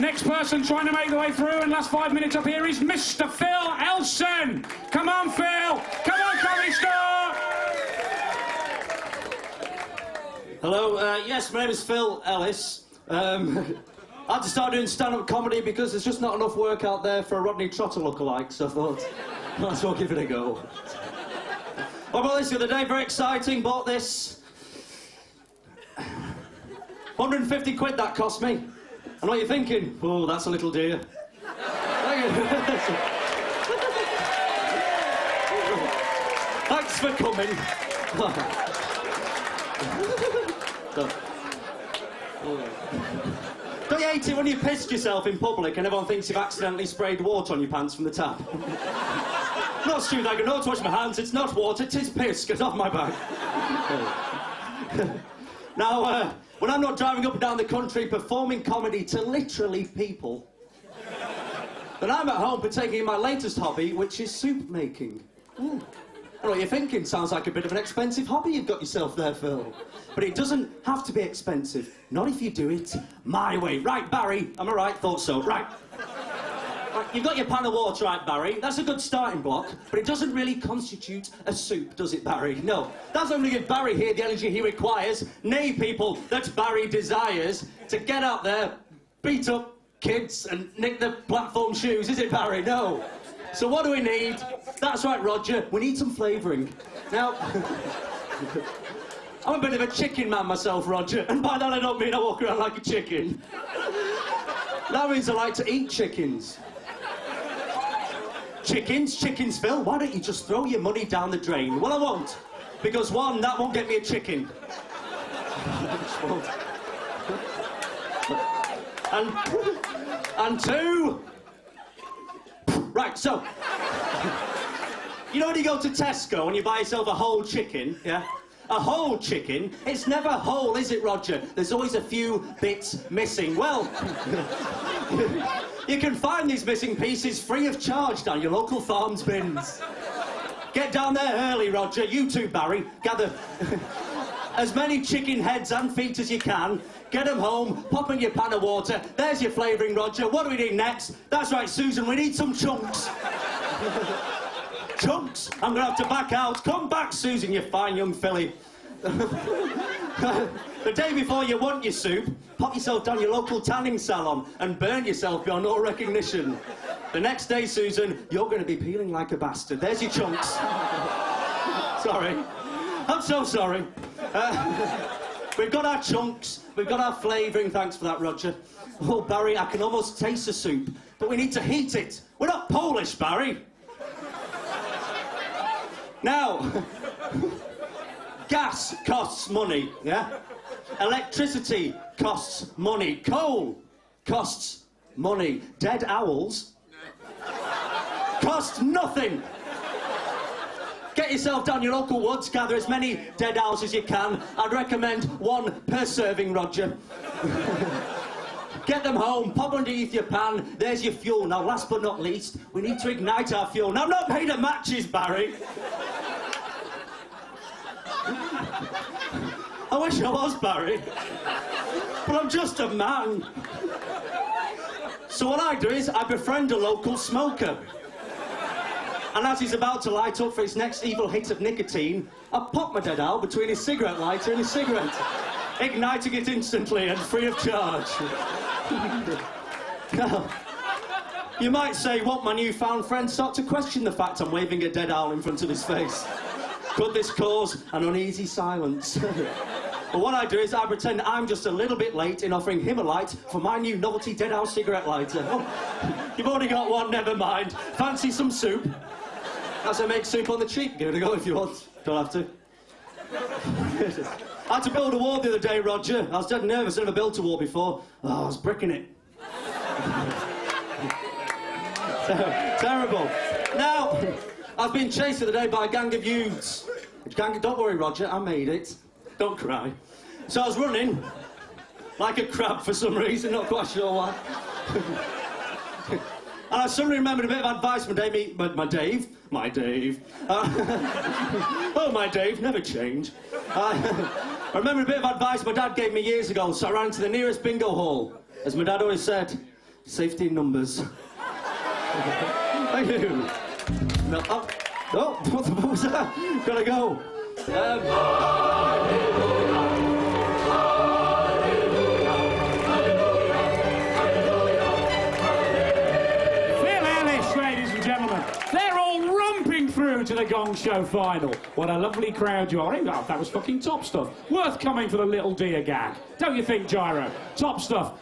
Next person trying to make the way through, and last 5 minutes up here is Mr. Phil Elson. Come on, Phil. Come on, Comedy Store. Hello, yes, my name is Phil Ellis. I had to start doing stand-up comedy because there's just not enough work out there for a Rodney Trotter lookalike, so I thought, might as well give it a go. I bought this the other day, very exciting, bought this. 150 quid that cost me. I know what you're thinking. Oh, that's a little dear. Thanks for coming. Don't you hate it when you pissed yourself in public and everyone thinks you've accidentally sprayed water on your pants from the tap? Not stupid, I can not wash my hands, it's not water, it is piss, get off my back. Now, when I'm not driving up and down the country performing comedy to literally people, then I'm at home partaking in my latest hobby, which is soup making. I know what you're thinking, sounds like a bit of an expensive hobby you've got yourself there, Phil. But it doesn't have to be expensive, not if you do it my way. Right, Barry, am I right? Thought so, right. You've got your pan of water, right, Barry? That's a good starting block, but it doesn't really constitute a soup, does it, Barry? No. That's only give Barry here the energy he requires, nay, people, that Barry desires, to get out there, beat up kids and nick the platform shoes, is it, Barry? No. So what do we need? That's right, Roger, we need some flavouring. Now, I'm a bit of a chicken man myself, Roger, and by that I don't mean I walk around like a chicken. That means I like to eat chickens. Chickens, Phil, why don't you just throw your money down the drain? Well, I won't, because one, that won't get me a chicken. and two, right, so, you know when you go to Tesco and you buy yourself a whole chicken, yeah? A whole chicken, it's never whole, is it, Roger? There's always a few bits missing. Well, you can find these missing pieces free of charge down your local farm's bins. Get down there early, Roger. You too, Barry. Gather as many chicken heads and feet as you can. Get them home, pop in your pan of water. There's your flavouring, Roger. What do we need next? That's right, Susan, we need some chunks. Chunks? I'm going to have to back out. Come back, Susan, you fine young filly. The day before you want your soup, pop yourself down your local tanning salon and burn yourself beyond all recognition. The next day, Susan, you're going to be peeling like a bastard. There's your chunks. Sorry. I'm so sorry. We've got our chunks, we've got our flavouring, thanks for that, Roger. Oh, Barry, I can almost taste the soup, but we need to heat it. We're not Polish, Barry. Now, gas costs money, yeah? Electricity costs money. Coal costs money. Dead owls cost nothing. Get yourself down your local woods, gather as many dead owls as you can. I'd recommend one per serving, Roger. Get them home, pop underneath your pan, there's your fuel. Now, last but not least, we need to ignite our fuel. Now, I'm not made of matches, Barry. I wish I was, Barry. But I'm just a man. So what I do is I befriend a local smoker. And as he's about to light up for his next evil hit of nicotine, I pop my dead owl between his cigarette lighter and his cigarette, igniting it instantly and free of charge. Now, you might say, won't my newfound friend start to question the fact I'm waving a dead owl in front of his face? Could this cause an uneasy silence? But what I do is I pretend I'm just a little bit late in offering him a light for my new novelty dead owl cigarette lighter. Oh, you've already got one, never mind. Fancy some soup? As I make soup on the cheap, give it a go if you want. Don't have to. I had to build a wall the other day, Roger. I was dead nervous, never built a wall before. Oh, I was bricking it. Terrible. Now, I was being chased the other day by a gang of youths. Don't worry, Roger, I made it. Don't cry. So I was running like a crab for some reason, not quite sure why. And I suddenly remembered a bit of advice my Dave. Oh, my Dave, never change. I remember a bit of advice my dad gave me years ago, so I ran to the nearest bingo hall. As my dad always said, Safety in numbers. Thank you. No, oh, what was that? Gotta go. Phil Ellis, ladies and gentlemen. They're all romping through to the Gong Show final. What a lovely crowd you are. Oh, that was fucking top stuff. Worth coming for the little deer gag. Don't you think, Gyro? Top stuff.